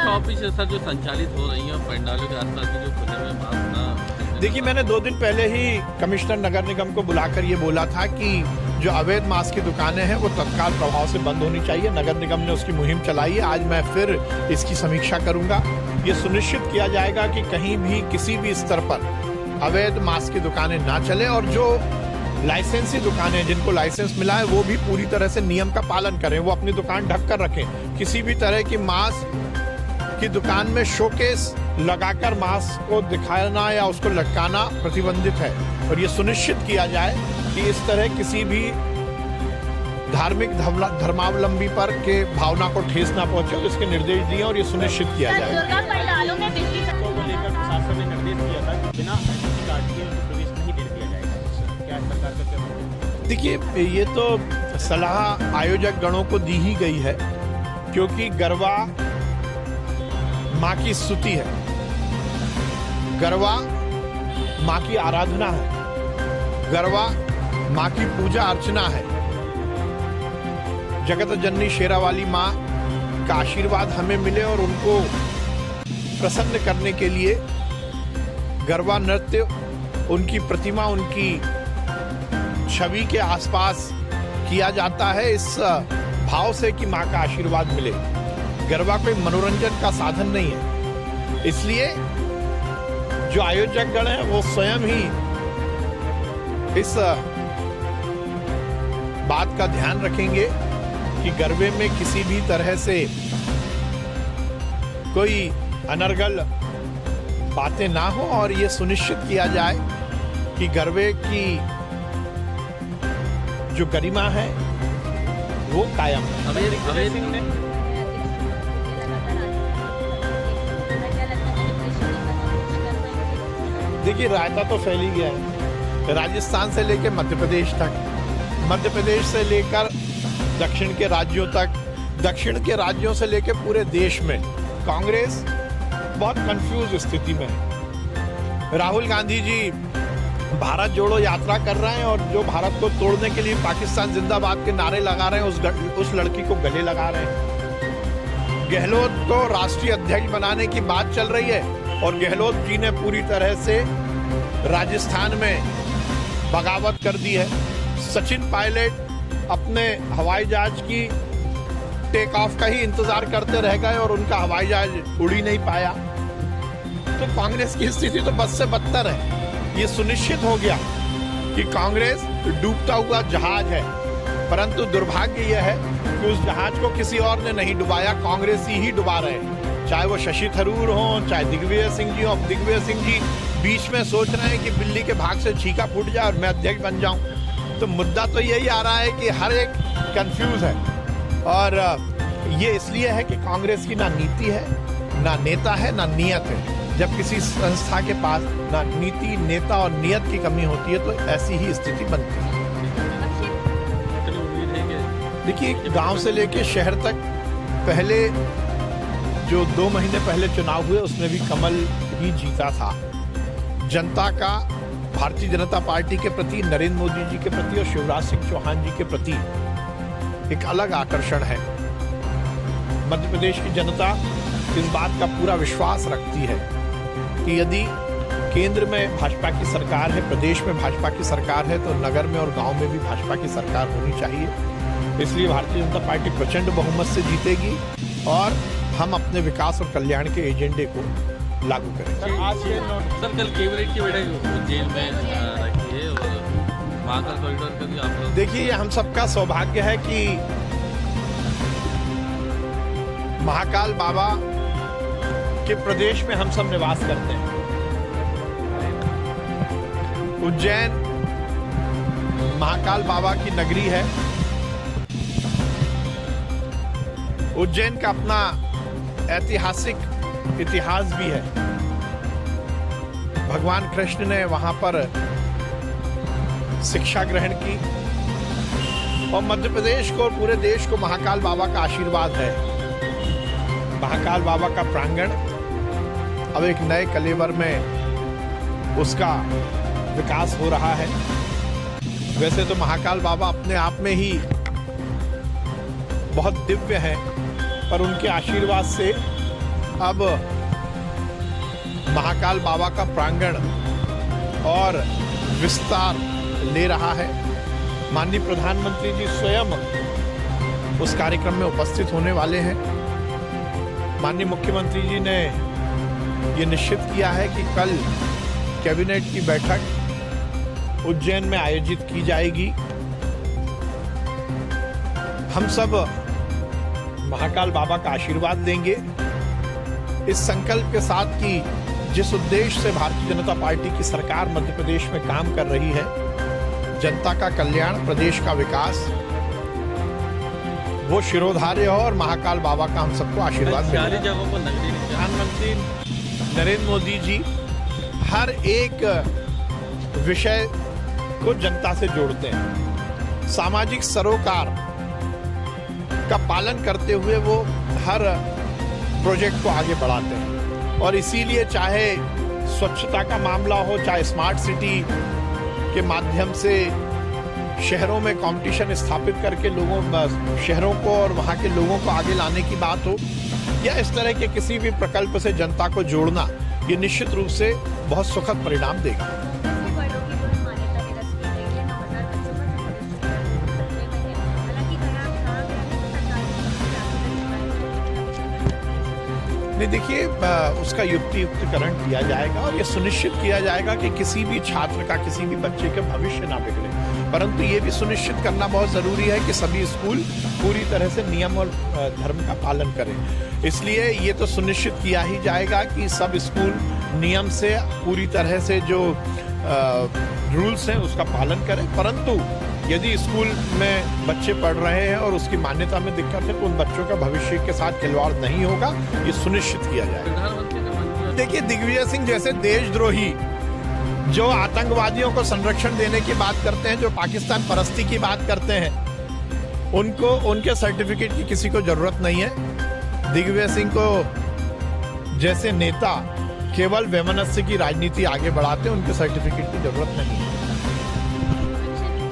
Shop sir जो संचालित हो रही है पंडालों के आसपास भी जो खुले हुए मास्क ना। देखिए, मैंने 2 दिन पहले ही कमिश्नर नगर निगम को बुलाकर ये बोला था कि जो अवैध मास्क की दुकानें हैं वो तत्काल प्रभाव से बंद होनी चाहिए। नगर निगम ने उसकी मुहिम चलाई है। आज मैं फिर इसकी समीक्षा करूंगा। ये सुनिश्चित किया जाएगा कि कहीं भी किसी भी स्तर पर अवैध मास्क की दुकानें ना चले और जो लाइसेंसी दुकानें जिनको लाइसेंस मिला है वो भी पूरी तरह से नियम का पालन करें। वो अपनी दुकान ढक कर रखें। किसी भी तरह की मास्क की दुकान में शोकेस लगाकर मास्क को दिखाना या उसको लटकाना प्रतिबंधित है और ये सुनिश्चित किया जाए कि इस तरह किसी भी धार्मिक धर्मावलंबी पर के भावना को ठेस ना पहुंचे और इसके निर्देश दिए और ये सुनिश्चित किया जाए। प्रशासन ने निर्देश दिया था कि बिना आईडेंटिटी कार्ड के प्रवेश नहीं दे दिया जाएगा। क्या सरकार का क्या? देखिए, ये तो सलाह आयोजक गणों को दी ही गई है क्योंकि गरबा माँ की स्तुति है, गरबा माँ की आराधना है, गरबा माँ की पूजा अर्चना है। जगत जननी शेरावाली माँ का आशीर्वाद हमें मिले और उनको प्रसन्न करने के लिए गरबा नृत्य, उनकी प्रतिमा, उनकी छवि के आसपास किया जाता है इस भाव से कि माँ का आशीर्वाद मिले। गरबा कोई मनोरंजन का साधन नहीं है। इसलिए जो आयोजक गण हैं वो स्वयं ही इस बात का ध्यान रखेंगे कि गरबे में किसी भी तरह से कोई अनर्गल बातें ना हो और ये सुनिश्चित किया जाए कि गरबे की जो गरिमा है वो कायम है। देखिए, रायता तो फैल ही गया है राजस्थान से लेकर मध्य प्रदेश तक, मध्य प्रदेश से लेकर दक्षिण के राज्यों तक, दक्षिण के राज्यों से लेकर पूरे देश में कांग्रेस बहुत कंफ्यूज स्थिति में है। राहुल गांधी जी भारत जोड़ो यात्रा कर रहे हैं और जो भारत को तोड़ने के लिए पाकिस्तान जिंदाबाद के नारे लगा रहे हैं उस लड़की को गले लगा रहे हैं। गहलोत को राष्ट्रीय अध्यक्ष बनाने की बात चल रही है और गहलोत जी ने पूरी तरह से राजस्थान में बगावत कर दी है। सचिन पायलट अपने हवाई जहाज की टेक ऑफ का ही इंतजार करते रह गए और उनका हवाई जहाज उड़ ही नहीं पाया। तो कांग्रेस की स्थिति तो बद से बदतर है। ये सुनिश्चित हो गया कि कांग्रेस डूबता हुआ जहाज है, परंतु दुर्भाग्य यह है कि उस जहाज को किसी और ने नहीं डुबाया, कांग्रेस ही डुबा रहे हैं। चाहे वो शशि थरूर हो, चाहे दिग्विजय सिंह जी हो। अब दिग्विजय सिंह जी बीच में सोच रहे हैं कि बिल्ली के भाग से छीका फूट जाए और मैं अध्यक्ष बन जाऊं। तो मुद्दा तो यही आ रहा है कि हर एक कंफ्यूज है और ये इसलिए है कि कांग्रेस की ना नीति है, ना नेता है, ना नियत है। जब किसी संस्था के पास ना नीति, नेता और नियत की कमी होती है तो ऐसी ही स्थिति बनती है। देखिए, गांव से लेके शहर तक पहले जो 2 महीने पहले चुनाव हुए उसमें भी कमल ही जीता था। जनता का भारतीय जनता पार्टी के प्रति, नरेंद्र मोदी जी के प्रति और शिवराज सिंह चौहान जी के प्रति एक अलग आकर्षण है। मध्य प्रदेश की जनता इस बात का पूरा विश्वास रखती है कि यदि केंद्र में भाजपा की सरकार है, प्रदेश में भाजपा की सरकार है, तो नगर में और गांव में भी भाजपा की सरकार होनी चाहिए। इसलिए भारतीय जनता पार्टी प्रचंड बहुमत से जीतेगी और हम अपने विकास और कल्याण के एजेंडे को लागू करेंगे। सर, कल कैबिनेट की बैठक जेल में रखी है और महाकाल कॉरिडोर का भी आप लोग देखिए, ये हम सबका सौभाग्य है कि महाकाल बाबा के प्रदेश में हम सब निवास करते हैं। उज्जैन महाकाल बाबा की नगरी है। उज्जैन का अपना ऐतिहासिक इतिहास भी है। भगवान कृष्ण ने वहां पर शिक्षा ग्रहण की और मध्य प्रदेश को और पूरे देश को महाकाल बाबा का आशीर्वाद है। महाकाल बाबा का प्रांगण अब एक नए कलेवर में उसका विकास हो रहा है। वैसे तो महाकाल बाबा अपने आप में ही बहुत दिव्य हैं, पर उनके आशीर्वाद से अब महाकाल बाबा का प्रांगण और विस्तार ले रहा है। माननीय प्रधानमंत्री जी स्वयं उस कार्यक्रम में उपस्थित होने वाले हैं। माननीय मुख्यमंत्री जी ने ये निश्चित किया है कि कल कैबिनेट की बैठक उज्जैन में आयोजित की जाएगी। हम सब महाकाल बाबा का आशीर्वाद देंगे इस संकल्प के साथ कि जिस उद्देश्य से भारतीय जनता पार्टी की सरकार मध्य प्रदेश में काम कर रही है, जनता का कल्याण, प्रदेश का विकास, वो शिरोधार्य हो और महाकाल बाबा का हम सबको आशीर्वाद मिले। 40 जगहों पर नगरीय प्रधानमंत्री नरेंद्र मोदी जी हर एक विषय को जनता से जोड़ते हैं। सामाजिक सरोकार का पालन करते हुए वो हर प्रोजेक्ट को आगे बढ़ाते हैं और इसीलिए चाहे स्वच्छता का मामला हो, चाहे स्मार्ट सिटी के माध्यम से शहरों में कंपटीशन स्थापित करके शहरों को और वहाँ के लोगों को आगे लाने की बात हो, या इस तरह के किसी भी प्रकल्प से जनता को जोड़ना, ये निश्चित रूप से बहुत सुखद परिणाम देगा। नहीं, देखिए, उसका युक्तिकरण किया जाएगा और ये सुनिश्चित किया जाएगा कि किसी भी छात्र का, किसी भी बच्चे का भविष्य ना बिगड़े। परंतु ये भी सुनिश्चित करना बहुत जरूरी है कि सभी स्कूल पूरी तरह से नियम और धर्म का पालन करें। इसलिए ये तो सुनिश्चित किया ही जाएगा कि सब स्कूल नियम से पूरी तरह से जो रूल्स हैं उसका पालन करें। परंतु यदि स्कूल में बच्चे पढ़ रहे हैं और उसकी मान्यता में दिक्कत है तो उन बच्चों का भविष्य के साथ खिलवाड़ नहीं होगा, ये सुनिश्चित किया जाएगा। प्रधानमंत्री ने मंजूर देखिए, दिग्विजय सिंह जैसे देशद्रोही जो आतंकवादियों को संरक्षण देने की बात करते हैं, जो पाकिस्तान परस्ती की बात करते हैं, उनको उनके सर्टिफिकेट की किसी को जरूरत नहीं है। दिग्विजय सिंह को जैसे नेता केवल वैमनस्य की राजनीति आगे बढ़ाते हैं, उनके सर्टिफिकेट की जरूरत नहीं है।